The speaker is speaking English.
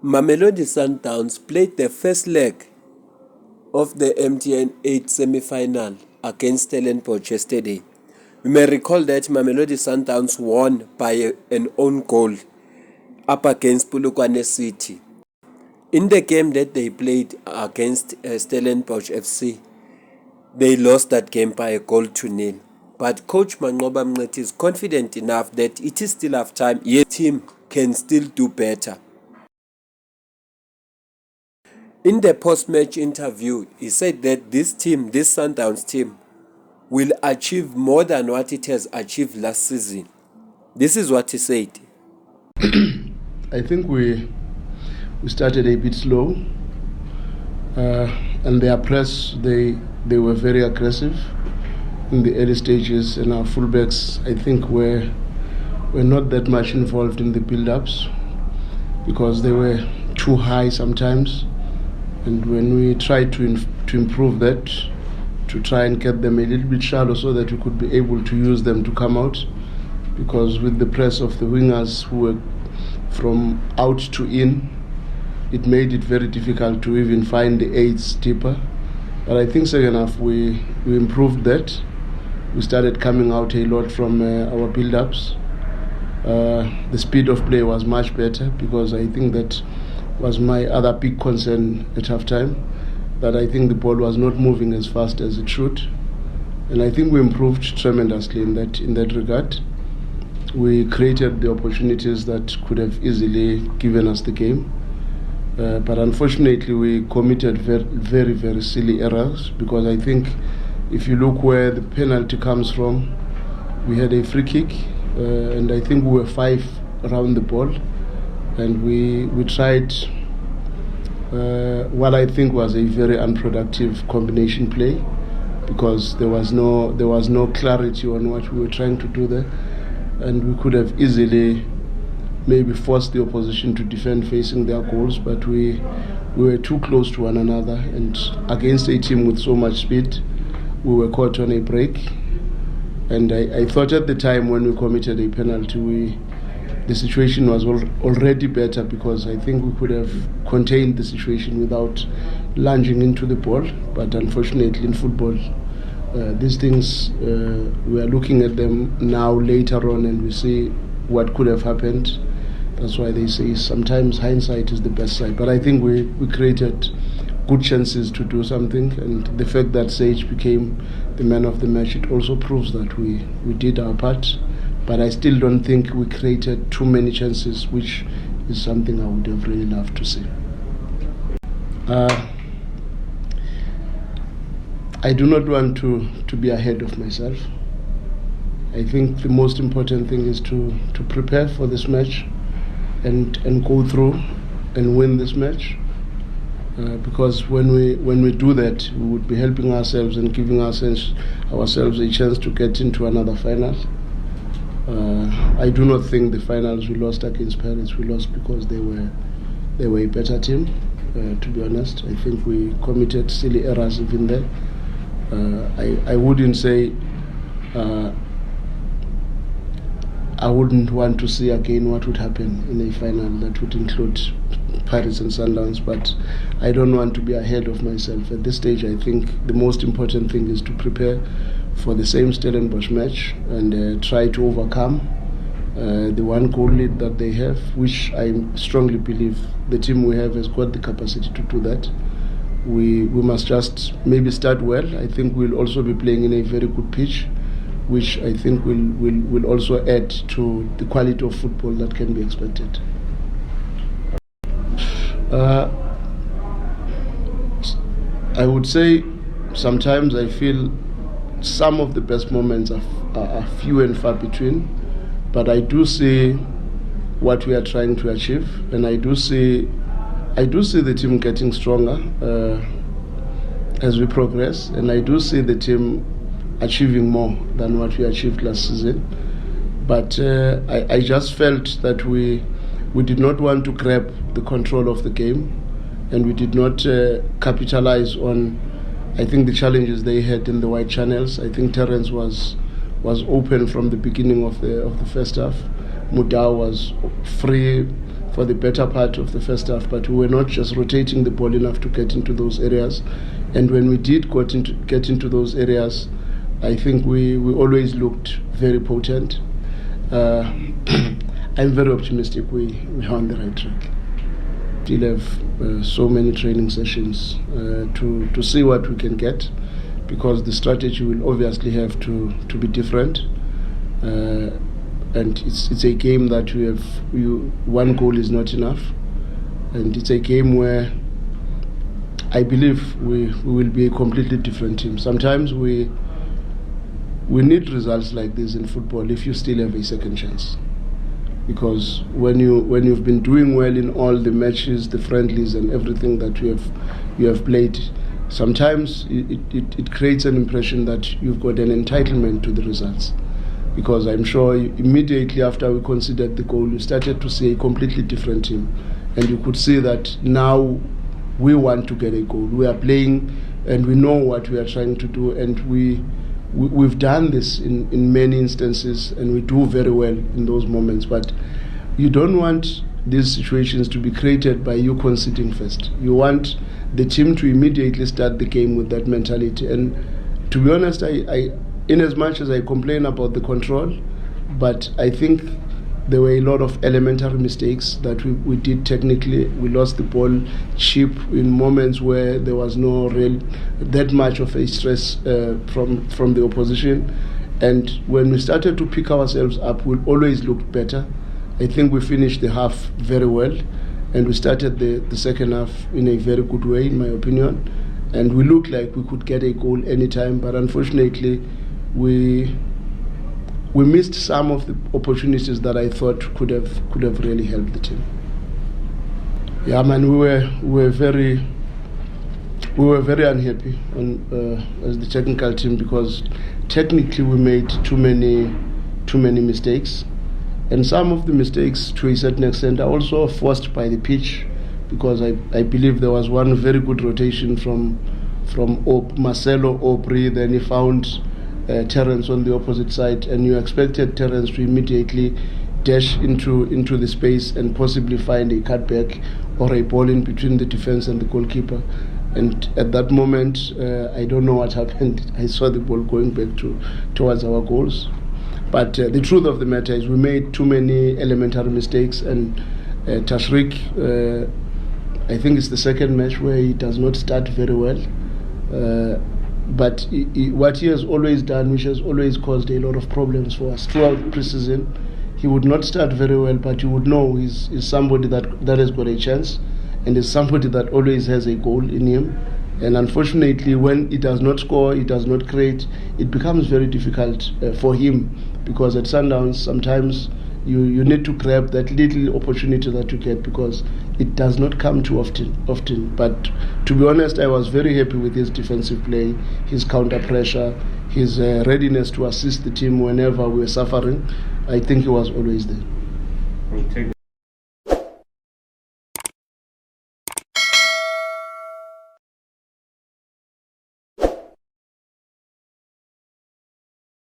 Mamelodi Sundowns played the first leg of the MTN 8 semi-final against Stellenborch yesterday. You may recall that Mamelodi Sundowns won by an own goal up against Polokwane City. In the game that they played against Stellenborch FC, they lost that game by a goal to nil. But Coach Manqoba Mnqithi is confident enough that it is still half time, yet team can still do better. In the post-match interview, he said that this Sundowns team, will achieve more than what it has achieved last season. This is what he said. I think we started a bit slow, and their press, they were very aggressive in the early stages, and our fullbacks, I think, were not that much involved in the build-ups because they were too high sometimes. And when we tried to improve that, to try and get them a little bit shallow so that we could be able to use them to come out, because with the press of the wingers who were from out to in, it made it very difficult to even find the eights deeper. But I think second half we improved that. We started coming out a lot from our build-ups. The speed of play was much better, because I think that was my other big concern at halftime, that I think the ball was not moving as fast as it should. And I think we improved tremendously in that regard. We created the opportunities that could have easily given us the game. But unfortunately, we committed very, very silly errors, because I think if you look where the penalty comes from, we had a free kick, and I think we were 5 around the ball. And we tried what I think was a very unproductive combination play, because there was no clarity on what we were trying to do there, and we could have easily maybe forced the opposition to defend facing their goals, but we were too close to one another, and against a team with so much speed, we were caught on a break. And I thought at the time when we committed a penalty, the situation was already better, because I think we could have contained the situation without lunging into the ball. But unfortunately in football, these things, we are looking at them now later on, and we see what could have happened. That's why they say sometimes hindsight is the best side. But I think we created good chances to do something, and the fact that Sage became the man of the match, it also proves that we did our part. But I still don't think we created too many chances, which is something I would have really loved to see. I do not want to be ahead of myself. I think the most important thing is to prepare for this match and go through and win this match. Because when we do that, we would be helping ourselves and giving ourselves a chance to get into another final. I do not think the finals we lost against Paris, we lost because they were a better team, to be honest. I think we committed silly errors even there. I wouldn't say I wouldn't want to see again what would happen in a final that would include Paris and Sundowns, but I don't want to be ahead of myself. At this stage, I think the most important thing is to prepare for the same Stellenborch match and try to overcome the one goal lead that they have, which I strongly believe the team we have has got the capacity to do that. We must just maybe start well. I think we'll also be playing in a very good pitch, which I think will also add to the quality of football that can be expected. I would say sometimes I feel some of the best moments are few and far between, but I do see what we are trying to achieve, and I do see the team getting stronger as we progress, and I do see the team achieving more than what we achieved last season. But I just felt that we did not want to grab the control of the game, and we did not capitalize on, I think, the challenges they had in the wide channels. I think Terence was open from the beginning of the first half. Mudau was free for the better part of the first half, but we were not just rotating the ball enough to get into those areas. And when we did get into those areas, I think we always looked very potent. I'm very optimistic we are on the right track. Still have so many training sessions to see what we can get, because the strategy will obviously have to be different. And it's a game that one goal is not enough, and it's a game where I believe we will be a completely different team. Sometimes we need results like this in football if you still have a second chance, because when you've been doing well in all the matches, the friendlies and everything that you have played, sometimes it creates an impression that you've got an entitlement to the results. Because I'm sure immediately after we conceded the goal, you started to see a completely different team. And you could see that now we want to get a goal. We are playing and we know what we are trying to do. And we've done this in many instances, and we do very well in those moments. But you don't want these situations to be created by you conceding first. You want the team to immediately start the game with that mentality. And to be honest, in as much as I complain about the control, but I think there were a lot of elementary mistakes that we did technically. We lost the ball cheap in moments where there was no real that much of a stress from the opposition. And when we started to pick ourselves up, we always looked better. I think we finished the half very well, and we started the second half in a very good way, in my opinion. And we looked like we could get a goal anytime, but unfortunately, we missed some of the opportunities that I thought could have really helped the team. Yeah, man, we were very unhappy as the technical team, because technically we made too many mistakes, and some of the mistakes to a certain extent are also forced by the pitch, because I believe there was one very good rotation from Marcelo Aubry, then he found Terence on the opposite side, and you expected Terence to immediately dash into the space and possibly find a cutback or a ball in between the defense and the goalkeeper. And at that moment, I don't know what happened. I saw the ball going back towards our goals. But the truth of the matter is we made too many elementary mistakes, and Tashrik, I think it's the second match where he does not start very well. But what he has always done, which has always caused a lot of problems for us throughout the preseason, he would not start very well, but you would know he's somebody that has got a chance, and is somebody that always has a goal in him. And unfortunately, when he does not score, he does not create, it becomes very difficult for him, because at Sundowns, sometimes you need to grab that little opportunity that you get, because it does not come too often. But to be honest, I was very happy with his defensive play, his counter pressure, his readiness to assist the team whenever we were suffering. I think he was always there.